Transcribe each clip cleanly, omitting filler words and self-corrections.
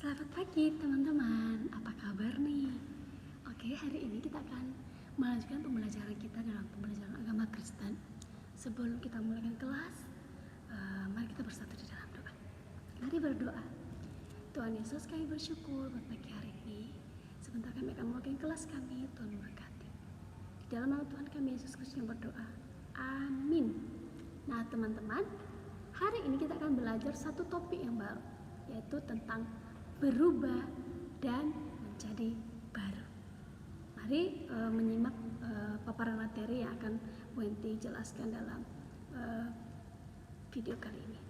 Selamat pagi teman-teman, apa kabar nih? Oke, hari ini kita akan melanjutkan pembelajaran kita dalam pembelajaran agama Kristen. Sebelum kita mulai kelas, mari kita bersatu di dalam doa. Mari berdoa. Tuhan Yesus, kami bersyukur buat pagi hari ini. Sebentar kami akan mulai kelas kami, Tuhan memberkati. Di dalam nama Tuhan kami Yesus Kristus yang berdoa. Amin. Nah teman-teman, hari ini kita akan belajar satu topik yang baru, yaitu tentang berubah dan menjadi baru. Mari menyimak paparan materi yang akan Bu Enti jelaskan dalam video kali ini.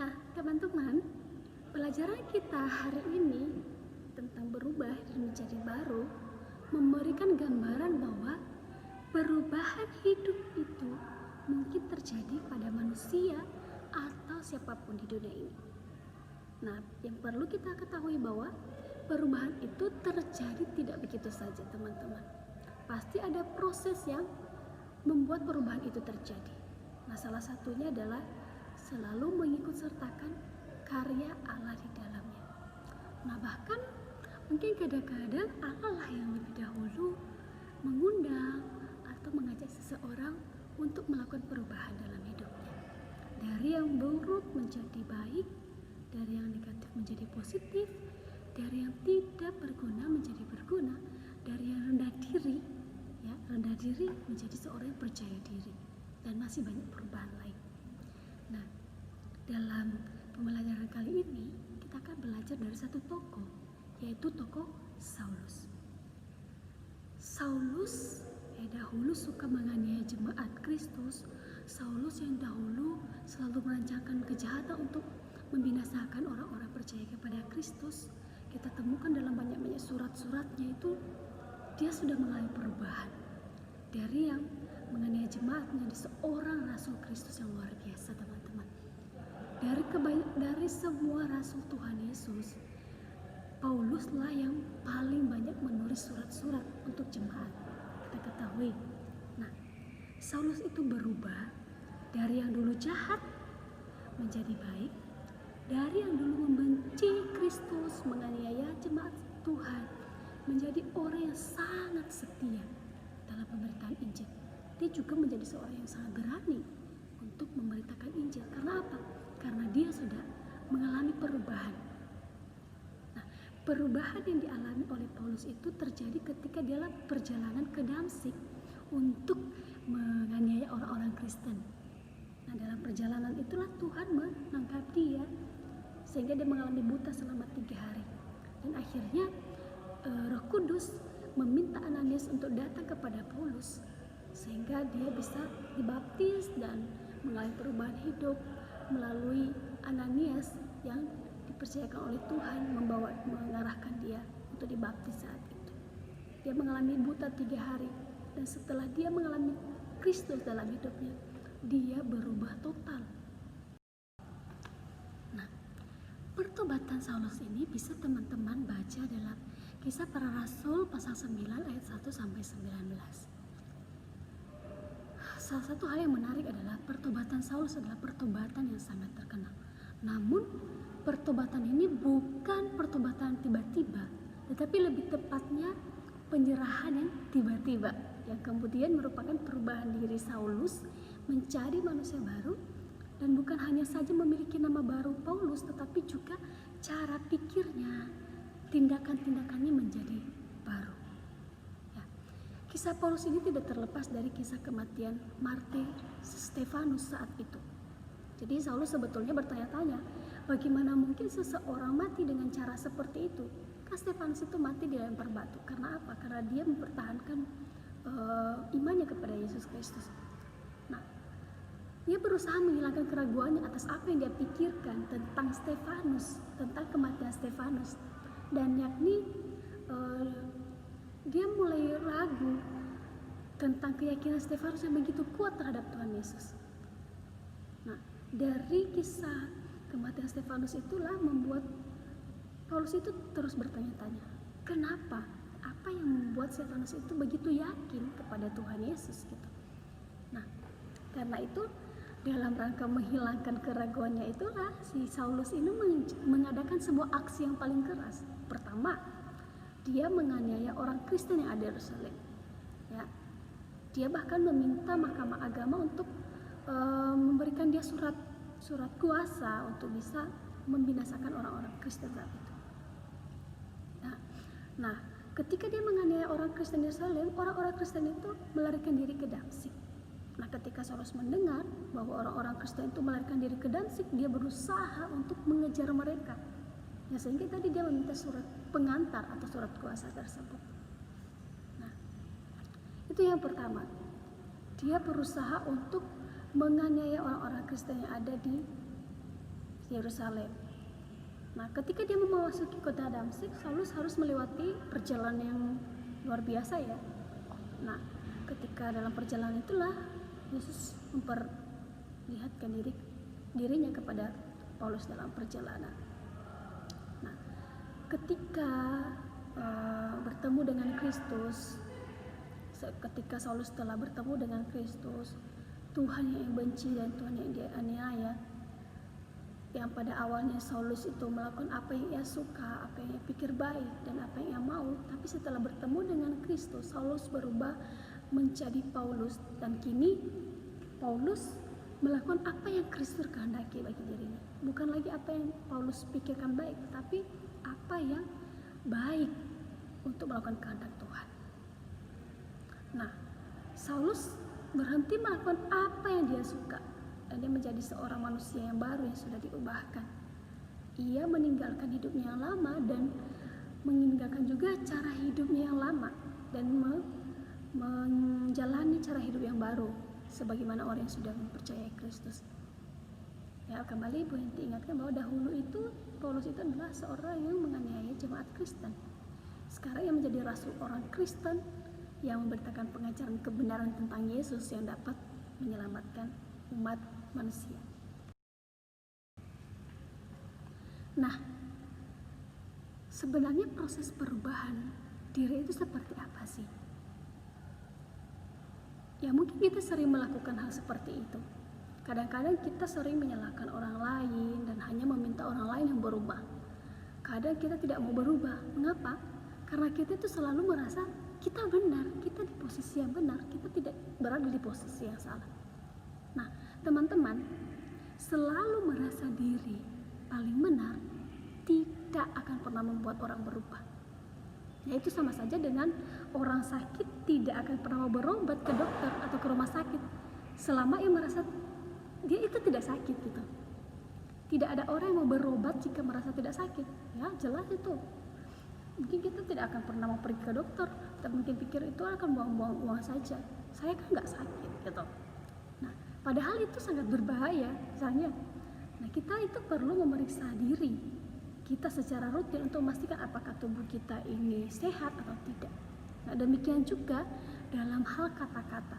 Nah teman-teman, pelajaran kita hari ini tentang berubah dan menjadi baru memberikan gambaran bahwa perubahan hidup itu mungkin terjadi pada manusia atau siapapun di dunia ini. Nah, yang perlu kita ketahui bahwa perubahan itu terjadi tidak begitu saja, teman-teman. Pasti ada proses yang membuat perubahan itu terjadi. Nah, salah satunya adalah selalu mengikut sertakan karya Allah di dalamnya. Nah, bahkan mungkin kadang-kadang Allah yang lebih dahulu mengundang atau mengajak seseorang untuk melakukan perubahan dalam hidupnya. Dari yang buruk menjadi baik, dari yang negatif menjadi positif, dari yang tidak berguna menjadi berguna, dari yang rendah diri menjadi seorang yang percaya diri, dan masih banyak perubahan lain. Nah, dalam pembelajaran kali ini kita akan belajar dari satu tokoh, yaitu tokoh Saulus. Saulus dahulu suka menganiaya jemaat Kristus. Saulus yang dahulu selalu merancangkan kejahatan untuk membinasakan orang-orang percaya kepada Kristus. Kita temukan dalam banyak-banyak surat-suratnya itu dia sudah mengalami perubahan dari yang menganiaya jemaat menjadi seorang rasul Kristus yang luar biasa, teman-teman. Dari semua rasul Tuhan Yesus, Pauluslah yang paling banyak menulis surat-surat untuk jemaat. Kita ketahui. Nah, Saulus itu berubah dari yang dulu jahat menjadi baik, dari yang dulu membenci Kristus, menganiaya jemaat Tuhan, menjadi orang yang sangat setia dalam pemberitaan Injil. Dia juga menjadi seorang yang sangat berani untuk memberitakan Injil. Karena apa? Karena dia sudah mengalami perubahan. Nah, perubahan yang dialami oleh Paulus itu terjadi ketika dia dalam perjalanan ke Damsyik untuk menganiaya orang-orang Kristen. Nah, dalam perjalanan itulah Tuhan menangkap dia sehingga dia mengalami buta selama 3 hari. Dan akhirnya Roh Kudus meminta Ananias untuk datang kepada Paulus sehingga dia bisa dibaptis dan mengalami perubahan hidup melalui Ananias yang dipercayakan oleh Tuhan mengarahkan dia untuk dibaptis saat itu. Dia mengalami buta 3 hari, dan setelah dia mengalami Kristus dalam hidupnya, dia berubah total. Nah, pertobatan Saulus ini bisa teman-teman baca dalam Kisah Para Rasul pasal 9 ayat 1 sampai 19. Salah satu hal yang menarik adalah pertobatan Saulus adalah pertobatan yang sangat terkenal. Namun, pertobatan ini bukan pertobatan tiba-tiba, tetapi lebih tepatnya penyerahan yang tiba-tiba, yang kemudian merupakan perubahan diri Saulus menjadi manusia baru, dan bukan hanya saja memiliki nama baru Paulus, tetapi juga cara pikirnya, tindakan-tindakannya menjadi baru. Ya. Kisah Paulus ini tidak terlepas dari kisah kematian martir Stefanus saat itu. Jadi Saulus sebetulnya bertanya-tanya, bagaimana mungkin seseorang mati dengan cara seperti itu? Kan Stefanus itu mati dilempar batu. Karena apa? Karena dia mempertahankan imannya kepada Yesus Kristus. Nah, dia berusaha menghilangkan keraguannya atas apa yang dia pikirkan tentang Stefanus, tentang kematian Stefanus, dan yakni dia mulai ragu tentang keyakinan Stefanus yang begitu kuat terhadap Tuhan Yesus. Nah, dari kisah kematian Stefanus itulah membuat Paulus itu terus bertanya-tanya, kenapa? Apa yang membuat Stefanus itu begitu yakin kepada Tuhan Yesus gitu. Nah, karena itu dalam rangka menghilangkan keraguannya itulah si Saulus ini mengadakan sebuah aksi yang paling keras. Pertama, dia menganiaya orang Kristen yang ada di Yerusalem. Ya, dia bahkan meminta Mahkamah Agama untuk memberikan dia surat kuasa untuk bisa membinasakan orang-orang Kristen saat itu. Nah, ketika dia menganiaya orang Kristen di Yerusalem, orang-orang Kristen itu melarikan diri ke Damsyik. Nah, ketika Saulus mendengar bahwa orang-orang Kristen itu melarikan diri ke Damsyik, dia berusaha untuk mengejar mereka. Ya, sehingga tadi dia meminta surat pengantar atau surat kuasa tersebut. Nah, itu yang pertama. Dia berusaha untuk menganiaya orang-orang Kristen yang ada di Yerusalem. Nah, ketika dia memasuki kota Damsyik, Saulus harus melewati perjalanan yang luar biasa ya. Nah, ketika dalam perjalanan itulah Yesus memperlihatkan dirinya kepada Paulus dalam perjalanan. Nah, ketika bertemu dengan Kristus, ketika Saulus telah bertemu dengan Kristus, Tuhan yang benci dan Tuhan yang dia aniaya, yang pada awalnya Saulus itu melakukan apa yang ia suka, apa yang ia pikir baik, dan apa yang ia mau, tapi setelah bertemu dengan Kristus, Saulus berubah menjadi Paulus, dan kini Paulus melakukan apa yang Kristus kehendaki bagi dirinya. Bukan lagi apa yang Paulus pikirkan baik, tapi apa yang baik untuk melakukan kehendak Tuhan. Nah, Saulus berhenti melakukan apa yang dia suka, dan dia menjadi seorang manusia yang baru yang sudah diubahkan. Ia meninggalkan hidupnya yang lama dan meninggalkan juga cara hidupnya yang lama, dan menjalani cara hidup yang baru sebagaimana orang yang sudah mempercayai Kristus. Ya, kembali Bu Henti ingatkan bahwa dahulu itu Paulus itu adalah seorang yang menganiaya jemaat Kristen. Sekarang ia menjadi rasul orang Kristen yang memberitakan pengajaran kebenaran tentang Yesus yang dapat menyelamatkan umat manusia. Nah, sebenarnya proses perubahan diri itu seperti apa sih? Ya, mungkin kita sering melakukan hal seperti itu. Kadang-kadang kita sering menyalahkan orang lain dan hanya meminta orang lain yang berubah. Kadang kita tidak mau berubah. Mengapa? Karena kita itu selalu merasa kita benar, kita di posisi yang benar, kita tidak berada di posisi yang salah. Nah, teman-teman, selalu merasa diri paling benar tidak akan pernah membuat orang berubah. Yaitu sama saja dengan orang sakit tidak akan pernah mau berobat ke dokter atau ke rumah sakit selama ia merasa dia itu tidak sakit gitu. Tidak ada orang yang mau berobat jika merasa tidak sakit. Ya, jelas itu. Mungkin kita tidak akan pernah mau pergi ke dokter, tapi mungkin pikir itu akan buang-buang uang saja. Saya kan nggak sakit gitu. Nah, padahal itu sangat berbahaya misalnya. Nah, kita itu perlu memeriksa diri kita secara rutin untuk memastikan apakah tubuh kita ini sehat atau tidak. Nah, demikian juga dalam hal kata-kata,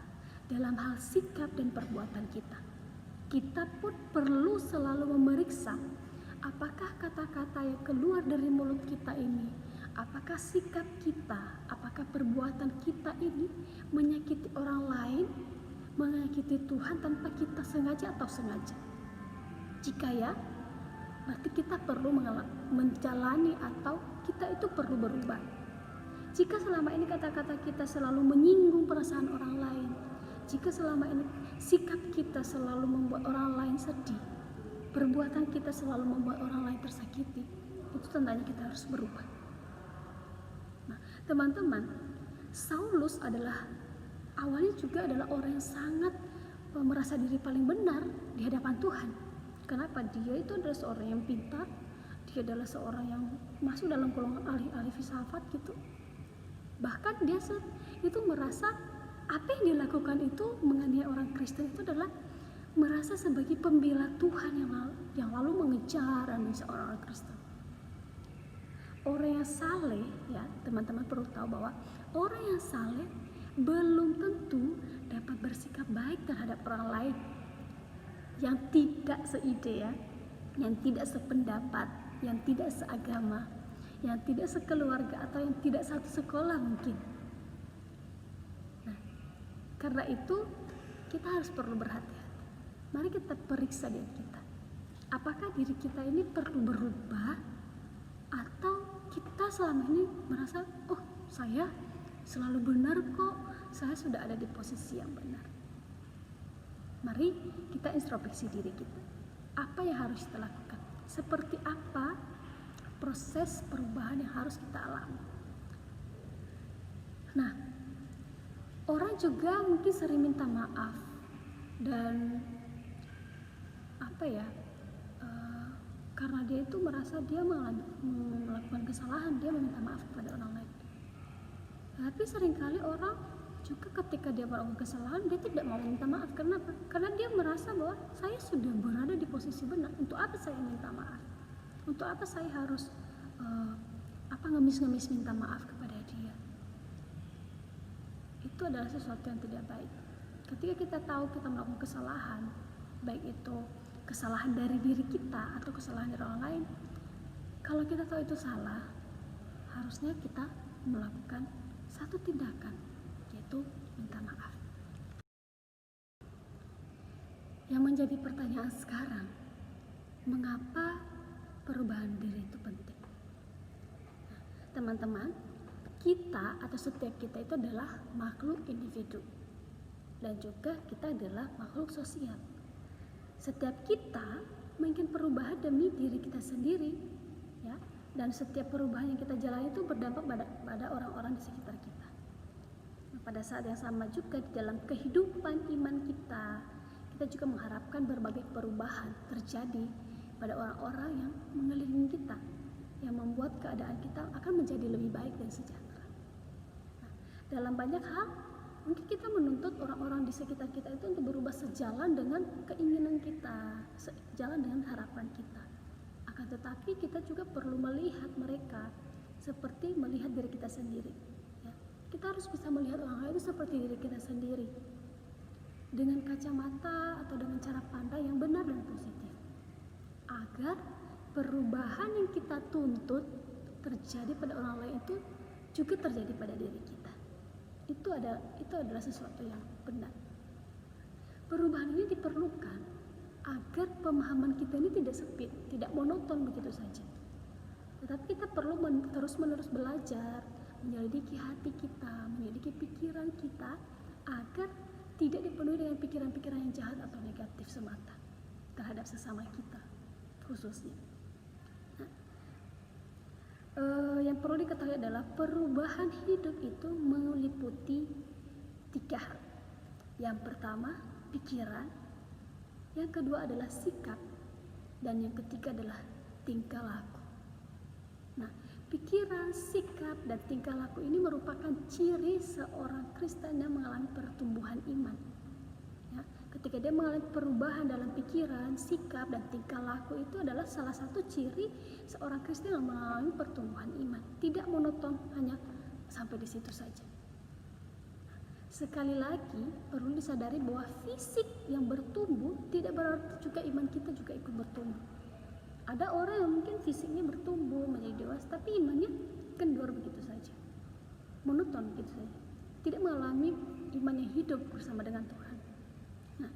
dalam hal sikap dan perbuatan kita. Kita pun perlu selalu memeriksa apakah kata-kata yang keluar dari mulut kita ini, apakah sikap kita, apakah perbuatan kita ini menyakiti orang lain, menyakiti Tuhan tanpa kita sengaja atau sengaja. Jika ya, berarti kita perlu menjalani atau kita itu perlu berubah. Jika selama ini kata-kata kita selalu menyinggung perasaan orang lain, jika selama ini sikap kita selalu membuat orang lain sedih, perbuatan kita selalu membuat orang lain tersakiti, itu tandanya kita harus berubah. Nah, teman-teman, Saulus awalnya juga adalah orang yang sangat merasa diri paling benar di hadapan Tuhan. Kenapa? Dia itu adalah seorang yang pintar, dia adalah seorang yang masuk dalam golongan ahli-ahli filsafat gitu. Bahkan dia itu merasa apa yang dilakukan itu menganiaya orang Kristen itu adalah merasa sebagai pembela Tuhan yang lalu mengejar dan orang Kristen. Orang yang saleh, ya teman-teman perlu tahu bahwa orang yang saleh belum tentu dapat bersikap baik terhadap orang lain yang tidak seide ya, yang tidak sependapat, yang tidak seagama, yang tidak sekeluarga atau yang tidak satu sekolah mungkin. Nah, karena itu kita harus perlu berhati-hati. Mari kita periksa diri kita. Apakah diri kita ini perlu berubah, atau kita selama ini merasa, oh saya selalu benar kok, saya sudah ada di posisi yang benar. Mari kita introspeksi diri kita. Apa yang harus kita lakukan? Seperti apa proses perubahan yang harus kita alami? Nah, orang juga mungkin sering minta maaf dan karena dia itu merasa dia melakukan kesalahan, dia meminta maaf kepada orang lain. Tapi seringkali orang juga ketika dia melakukan kesalahan, dia tidak mau minta maaf. Kenapa? Karena dia merasa bahwa saya sudah berada di posisi benar. Untuk apa saya minta maaf? Untuk apa saya harus ngemis-ngemis minta maaf kepada dia? Itu adalah sesuatu yang tidak baik. Ketika kita tahu kita melakukan kesalahan, baik itu kesalahan dari diri kita atau kesalahan dari orang lain, kalau kita tahu itu salah, harusnya kita melakukan satu tindakan, yaitu minta maaf. Yang menjadi pertanyaan sekarang, mengapa perubahan diri itu penting? Nah, teman-teman, kita atau setiap kita itu adalah makhluk individu, dan juga kita adalah makhluk sosial. Setiap kita mungkin perubahan demi diri kita sendiri, ya, dan setiap perubahan yang kita jalani itu berdampak pada orang-orang di sekitar kita. Nah, pada saat yang sama juga di dalam kehidupan iman kita juga mengharapkan berbagai perubahan terjadi pada orang-orang yang mengelilingi kita, yang membuat keadaan kita akan menjadi lebih baik dan sejahtera. Nah, dalam banyak hal mungkin kita menuntut orang-orang di sekitar kita itu untuk berubah sejalan dengan keinginan kita, sejalan dengan harapan kita. Akan tetapi kita juga perlu melihat mereka seperti melihat diri kita sendiri. Ya. Kita harus bisa melihat orang lain itu seperti diri kita sendiri, dengan kacamata atau dengan cara pandang yang benar dan positif, agar perubahan yang kita tuntut terjadi pada orang lain itu juga terjadi pada diri kita. Itu adalah sesuatu yang benar. Perubahan ini diperlukan agar pemahaman kita ini tidak sempit, tidak monoton begitu saja. Tetapi kita perlu terus-menerus belajar, menyelidiki hati kita, menyelidiki pikiran kita, agar tidak dipenuhi dengan pikiran-pikiran yang jahat atau negatif semata terhadap sesama kita khususnya. Yang perlu diketahui adalah perubahan hidup itu meliputi 3 hal. Yang pertama, pikiran. Yang kedua adalah sikap. Dan yang ketiga adalah tingkah laku. Nah, pikiran, sikap, dan tingkah laku ini merupakan ciri seorang Kristen yang mengalami pertumbuhan iman. Ya, ketika dia mengalami perubahan dalam pikiran, sikap, dan tingkah laku, itu adalah salah satu ciri seorang Kristen yang mengalami pertumbuhan iman. Tidak monoton hanya sampai di situ saja. Sekali lagi perlu disadari bahwa fisik yang bertumbuh tidak berarti juga iman kita juga ikut bertumbuh. Ada orang yang mungkin fisiknya bertumbuh menjadi dewasa, tapi imannya kendor begitu saja, monoton begitu saja, tidak mengalami iman yang hidup bersama dengan Tuhan. Nah,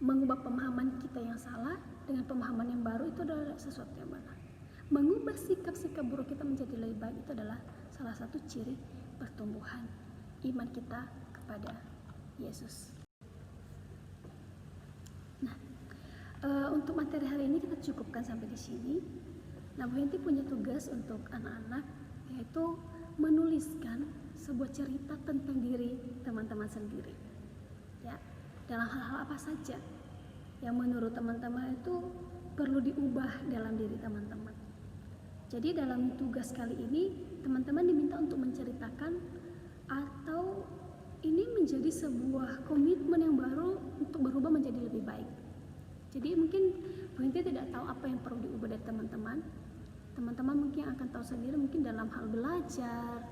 mengubah pemahaman kita yang salah dengan pemahaman yang baru itu adalah sesuatu yang benar. Mengubah sikap-sikap buruk kita menjadi lebih baik itu adalah salah satu ciri pertumbuhan iman kita kepada Yesus. Nah, untuk materi hari ini kita cukupkan sampai di sini. Nah, Bu Henti punya tugas untuk anak-anak, yaitu menuliskan sebuah cerita tentang diri teman-teman sendiri. Ya, dalam hal-hal apa saja yang menurut teman-teman itu perlu diubah dalam diri teman-teman. Jadi dalam tugas kali ini teman-teman diminta untuk menceritakan, atau ini menjadi sebuah komitmen yang baru untuk berubah menjadi lebih baik. Jadi mungkin Bu Henti tidak tahu apa yang perlu diubah dari teman-teman. Teman-teman mungkin akan tahu sendiri, mungkin dalam hal belajar,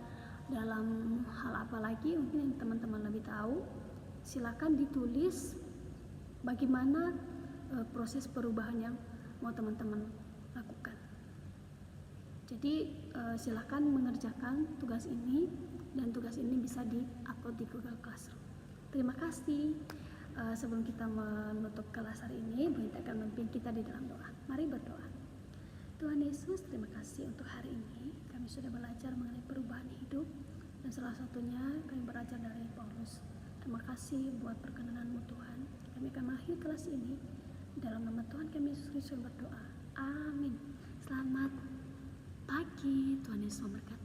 dalam hal apa lagi mungkin yang teman-teman lebih tahu. Silakan ditulis bagaimana proses perubahan yang mau teman-teman lakukan. Jadi silakan mengerjakan tugas ini, dan tugas ini bisa di-upload di Google Classroom. Terima kasih. Sebelum kita menutup kelas hari ini, Bu Inti akan memimpin kita di dalam doa. Mari berdoa. Tuhan Yesus, terima kasih untuk hari ini. Kami sudah belajar mengenai perubahan hidup, dan salah satunya kami belajar dari Paulus. Terima kasih buat perkenananmu Tuhan. Kami akan mengakhiri kelas ini. Dalam nama Tuhan kami Yesus Kristus berdoa. Amin. Selamat pagi, Tuhan Yesus memberkati.